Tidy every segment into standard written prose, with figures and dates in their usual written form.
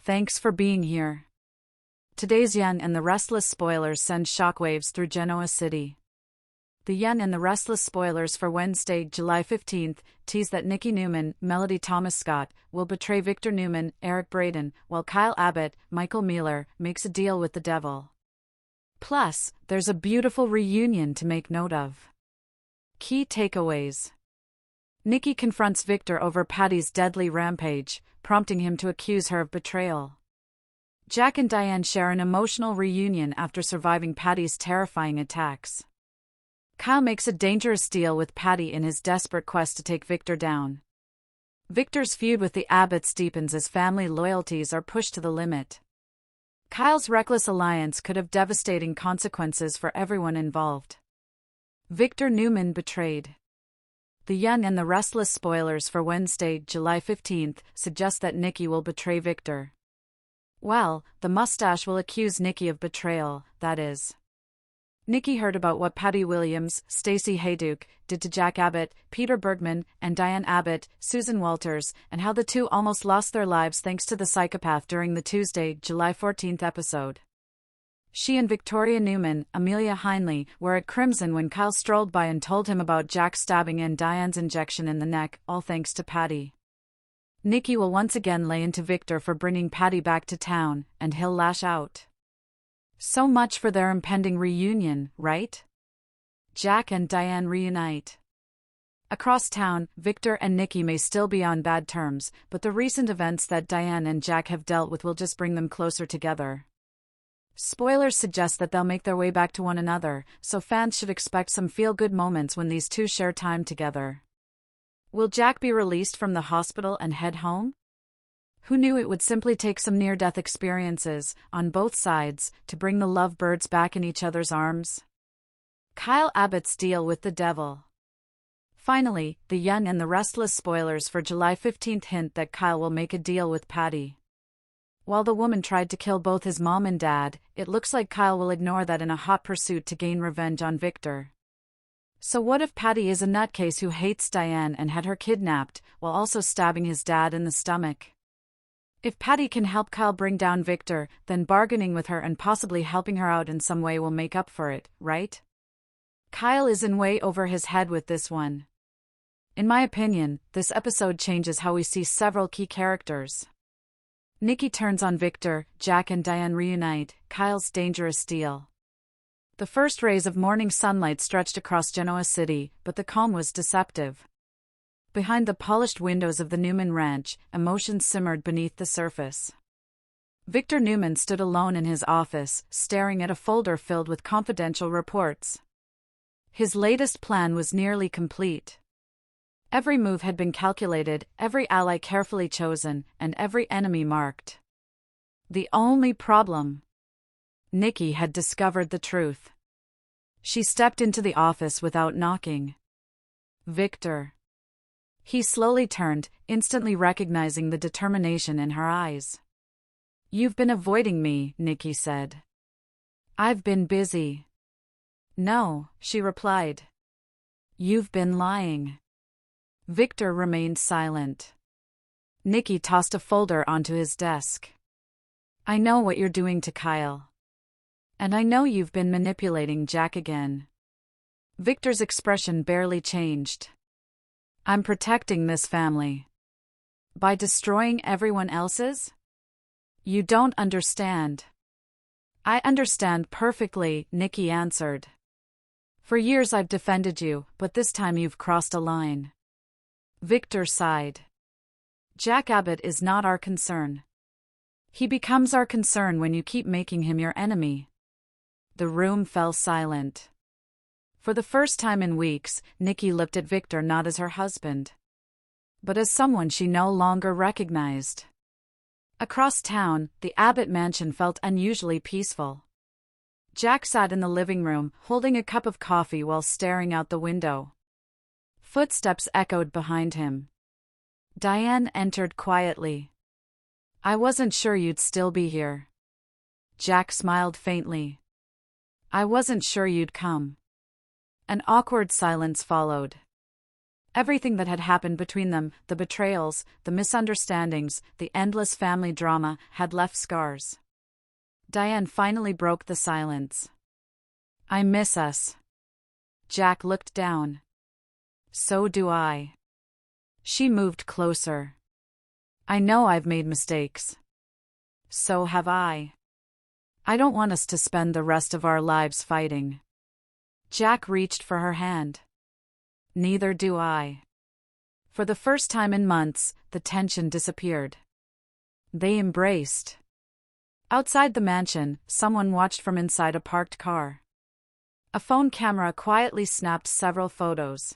Thanks for being here. Today's Yen and the Restless spoilers send shockwaves through Genoa City. The Yen and the Restless spoilers for Wednesday, July 15th, tease that Nikki Newman, Melody Thomas Scott, will betray Victor Newman, Eric Braeden, while Kyle Abbott, Michael Mealer, makes a deal with the devil. Plus, there's a beautiful reunion to make note of. Key takeaways. Nikki confronts Victor over Patty's deadly rampage, prompting him to accuse her of betrayal. Jack and Diane share an emotional reunion after surviving Patty's terrifying attacks. Kyle makes a dangerous deal with Patty in his desperate quest to take Victor down. Victor's feud with the Abbotts deepens as family loyalties are pushed to the limit. Kyle's reckless alliance could have devastating consequences for everyone involved. Victor Newman betrayed. The Yen and the Restless spoilers for Wednesday, July 15th, suggest that Nikki will betray Victor. Well, the mustache will accuse Nikki of betrayal, that is. Nikki heard about what Patty Williams, Stacey Hayduke, did to Jack Abbott, Peter Bergman, and Diane Abbott, Susan Walters, and how the two almost lost their lives thanks to the psychopath during the Tuesday, July 14th episode. She and Victoria Newman, Amelia Heinley, were at Crimson when Kyle strolled by and told him about Jack's stabbing and Diane's injection in the neck, all thanks to Patty. Nikki will once again lay into Victor for bringing Patty back to town, and he'll lash out. So much for their impending reunion, right? Jack and Diane reunite. Across town, Victor and Nikki may still be on bad terms, but the recent events that Diane and Jack have dealt with will just bring them closer together. Spoilers suggest that they'll make their way back to one another, so fans should expect some feel-good moments when these two share time together. Will Jack be released from the hospital and head home? Who knew it would simply take some near-death experiences, on both sides, to bring the lovebirds back in each other's arms? Kyle Abbott's deal with the devil. Finally, the Yen and the Restless spoilers for July 15th hint that Kyle will make a deal with Patty. While the woman tried to kill both his mom and dad, it looks like Kyle will ignore that in a hot pursuit to gain revenge on Victor. So what if Patty is a nutcase who hates Diane and had her kidnapped, while also stabbing his dad in the stomach? If Patty can help Kyle bring down Victor, then bargaining with her and possibly helping her out in some way will make up for it, right? Kyle is in way over his head with this one. In my opinion, this episode changes how we see several key characters. Nikki turns on Victor, Jack and Diane reunite, Kyle's dangerous deal. The first rays of morning sunlight stretched across Genoa City, but the calm was deceptive. Behind the polished windows of the Newman Ranch, emotions simmered beneath the surface. Victor Newman stood alone in his office, staring at a folder filled with confidential reports. His latest plan was nearly complete. Every move had been calculated, every ally carefully chosen, and every enemy marked. The only problem: Nikki had discovered the truth. She stepped into the office without knocking. Victor. He slowly turned, instantly recognizing the determination in her eyes. "You've been avoiding me," Nikki said. "I've been busy." "No," she replied. "You've been lying." Victor remained silent. Nikki tossed a folder onto his desk. "I know what you're doing to Kyle. And I know you've been manipulating Jack again." Victor's expression barely changed. "I'm protecting this family. By destroying everyone else's? You don't understand." "I understand perfectly," Nikki answered. "For years I've defended you, but this time you've crossed a line." Victor sighed. "Jack Abbott is not our concern. He becomes our concern when you keep making him your enemy." The room fell silent. For the first time in weeks, Nikki looked at Victor not as her husband, but as someone she no longer recognized. Across town, the Abbott mansion felt unusually peaceful. Jack sat in the living room, holding a cup of coffee while staring out the window. Footsteps echoed behind him. Diane entered quietly. "I wasn't sure you'd still be here." Jack smiled faintly. "I wasn't sure you'd come." An awkward silence followed. Everything that had happened between them, the betrayals, the misunderstandings, the endless family drama, had left scars. Diane finally broke the silence. "I miss us." Jack looked down. "So do I." She moved closer. "I know I've made mistakes. So have I. I don't want us to spend the rest of our lives fighting." Jack reached for her hand. "Neither do I." For the first time in months, the tension disappeared. They embraced. Outside the mansion, someone watched from inside a parked car. A phone camera quietly snapped several photos.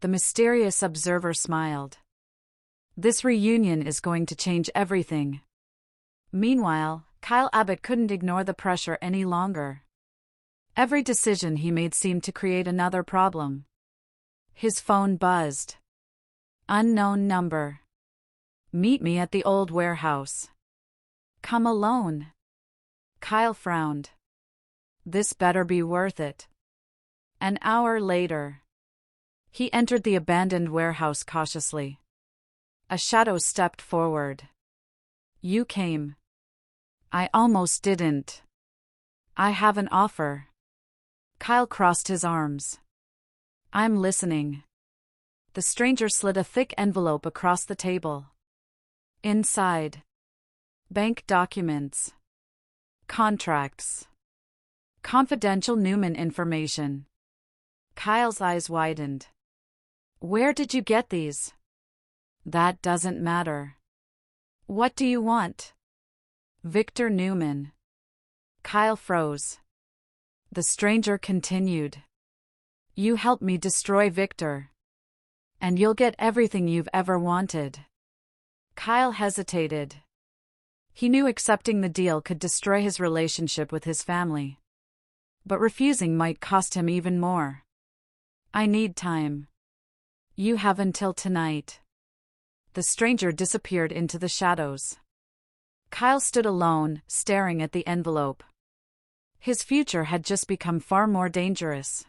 The mysterious observer smiled. This reunion is going to change everything. Meanwhile, Kyle Abbott couldn't ignore the pressure any longer. Every decision he made seemed to create another problem. His phone buzzed. Unknown number. "Meet me at the old warehouse." "Come alone." Kyle frowned. This better be worth it. An hour later. He entered the abandoned warehouse cautiously. A shadow stepped forward. "You came." "I almost didn't. I have an offer." Kyle crossed his arms. "I'm listening." The stranger slid a thick envelope across the table. Inside. Bank documents. Contracts. Confidential Newman information. Kyle's eyes widened. "Where did you get these?" "That doesn't matter." "What do you want?" "Victor Newman." Kyle froze. The stranger continued. "You help me destroy Victor. And you'll get everything you've ever wanted." Kyle hesitated. He knew accepting the deal could destroy his relationship with his family. But refusing might cost him even more. "I need time." "You have until tonight." The stranger disappeared into the shadows. Kyle stood alone, staring at the envelope. His future had just become far more dangerous.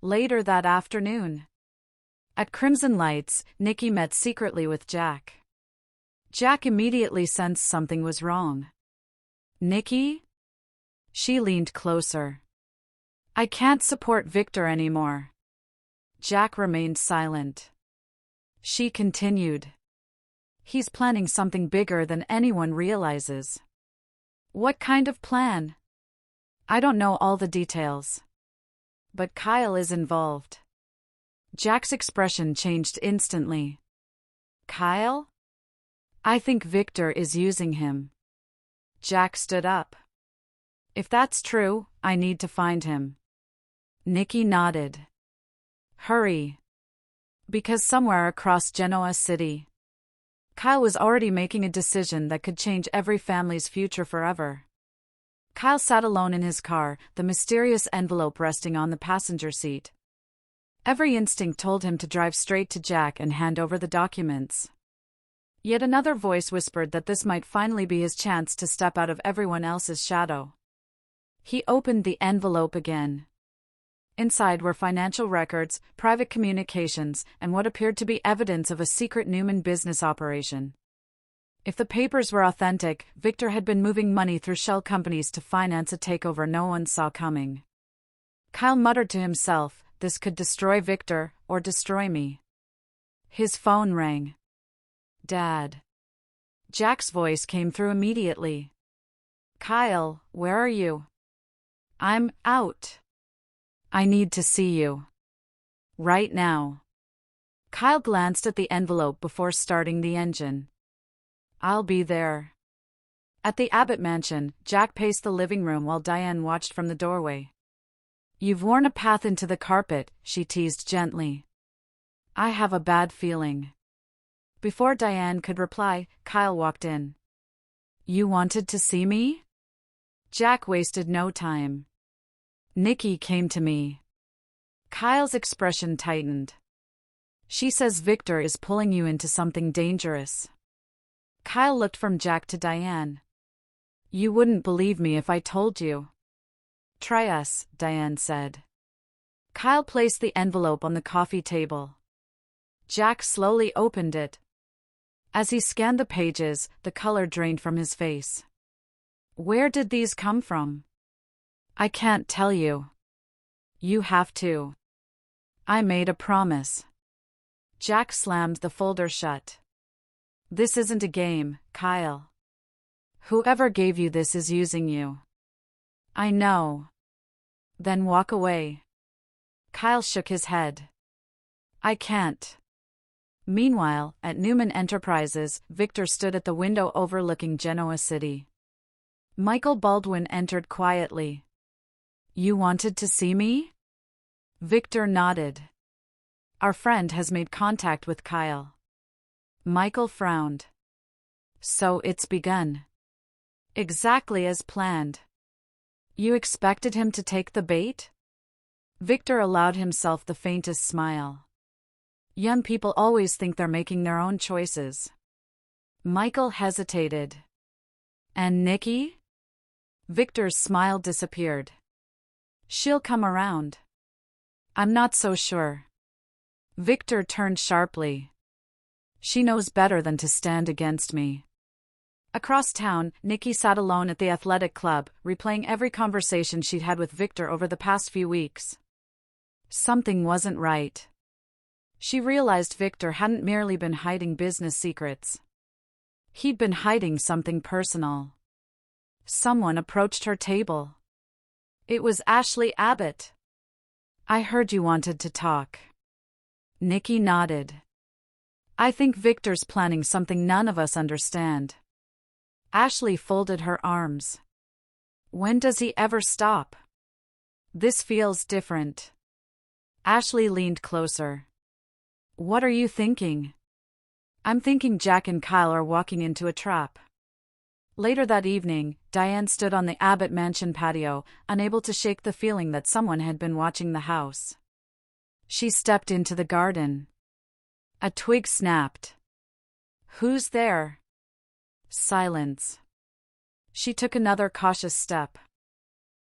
Later that afternoon. At Crimson Lights, Nikki met secretly with Jack. Jack immediately sensed something was wrong. "Nikki?" She leaned closer. "I can't support Victor anymore." Jack remained silent. She continued. "He's planning something bigger than anyone realizes." "What kind of plan?" "I don't know all the details. But Kyle is involved." Jack's expression changed instantly. "Kyle?" "I think Victor is using him." Jack stood up. "If that's true, I need to find him." Nikki nodded. "Hurry." Because somewhere across Genoa City, Kyle was already making a decision that could change every family's future forever. Kyle sat alone in his car, the mysterious envelope resting on the passenger seat. Every instinct told him to drive straight to Jack and hand over the documents. Yet another voice whispered that this might finally be his chance to step out of everyone else's shadow. He opened the envelope again. Inside were financial records, private communications, and what appeared to be evidence of a secret Newman business operation. If the papers were authentic, Victor had been moving money through shell companies to finance a takeover no one saw coming. Kyle muttered to himself, "This could destroy Victor, or destroy me." His phone rang. "Dad." Jack's voice came through immediately. "Kyle, where are you?" "I'm out." "I need to see you. Right now." Kyle glanced at the envelope before starting the engine. "I'll be there." At the Abbott mansion, Jack paced the living room while Diane watched from the doorway. "You've worn a path into the carpet," she teased gently. "I have a bad feeling." Before Diane could reply, Kyle walked in. "You wanted to see me?" Jack wasted no time. "Nikki came to me." Kyle's expression tightened. "She says Victor is pulling you into something dangerous." Kyle looked from Jack to Diane. "You wouldn't believe me if I told you." "Try us," Diane said. Kyle placed the envelope on the coffee table. Jack slowly opened it. As he scanned the pages, the color drained from his face. Where did these come from? I can't tell you. You have to. I made a promise. Jack slammed the folder shut. This isn't a game, Kyle. Whoever gave you this is using you. I know. Then walk away. Kyle shook his head. I can't. Meanwhile, at Newman Enterprises, Victor stood at the window overlooking Genoa City. Michael Baldwin entered quietly. You wanted to see me? Victor nodded. Our friend has made contact with Kyle. Michael frowned. So it's begun. Exactly as planned. You expected him to take the bait? Victor allowed himself the faintest smile. Young people always think they're making their own choices. Michael hesitated. And Nikki? Victor's smile disappeared. She'll come around. I'm not so sure. Victor turned sharply. She knows better than to stand against me. Across town, Nikki sat alone at the athletic club, replaying every conversation she'd had with Victor over the past few weeks. Something wasn't right. She realized Victor hadn't merely been hiding business secrets. He'd been hiding something personal. Someone approached her table. It was Ashley Abbott. I heard you wanted to talk. Nikki nodded. I think Victor's planning something none of us understand. Ashley folded her arms. When does he ever stop? This feels different. Ashley leaned closer. What are you thinking? I'm thinking Jack and Kyle are walking into a trap. Later that evening, Diane stood on the Abbott Mansion patio, unable to shake the feeling that someone had been watching the house. She stepped into the garden. A twig snapped. Who's there? Silence. She took another cautious step.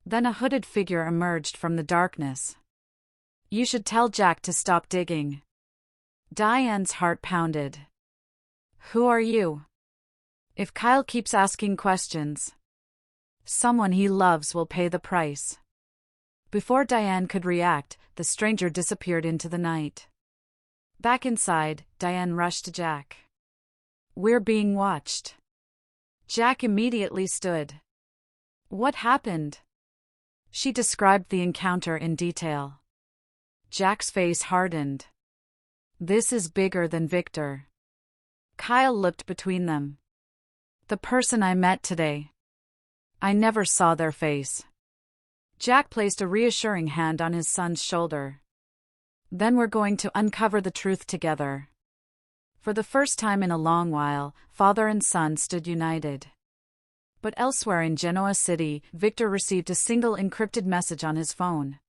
Then a hooded figure emerged from the darkness. You should tell Jack to stop digging. Diane's heart pounded. Who are you? If Kyle keeps asking questions, someone he loves will pay the price. Before Diane could react, the stranger disappeared into the night. Back inside, Diane rushed to Jack. We're being watched. Jack immediately stood. What happened? She described the encounter in detail. Jack's face hardened. This is bigger than Victor. Kyle looked between them. The person I met today. I never saw their face. Jack placed a reassuring hand on his son's shoulder. Then we're going to uncover the truth together. For the first time in a long while, father and son stood united. But elsewhere in Genoa City, Victor received a single encrypted message on his phone.